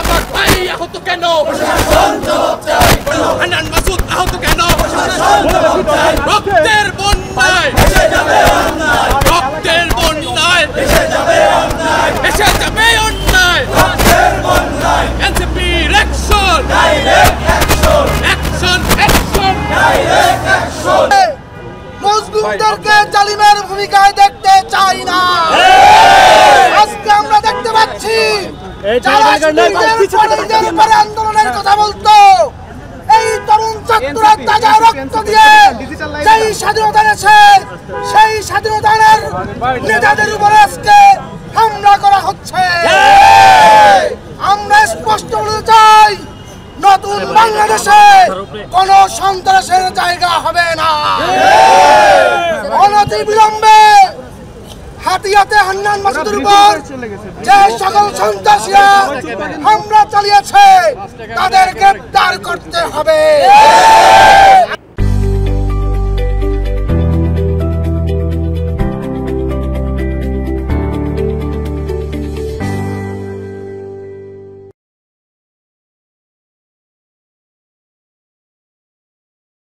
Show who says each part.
Speaker 1: আমার ভাই আহত কেন? হান্নান মাসুদ আহত কেন? রক্তের বন্যায়, রক্তের বন্যায় এসে যাবে অন্যায়। এনসিপির অ্যাকশন, অ্যাকশন, অ্যাকশন।
Speaker 2: মুসলিমদেরকে জালিমের ভূমিকায় দেখতে চাই না। আজকে আমরা দেখতে পাচ্ছি আন্দোলনের কথা বলতো এই তরুণ ছাত্ররা তাজা রক্ত দিয়ে যেই স্বাধীনতা এনেছে সেই স্বাধীনতার নেতাদের উপরে আজকে হামলা করা হচ্ছে। আমরা স্পষ্ট বলতে চাই, নতুন বাংলাদেশে কোন সন্ত্রাসের জায়গা হবে না। অনতি বিলম্বে হাতিয়াতে হান্নান মাসুদের উপর যে সকল সন্ত্রাসীরা হামলা চালিয়েছে তাদের গ্রেফতার করতে হবে।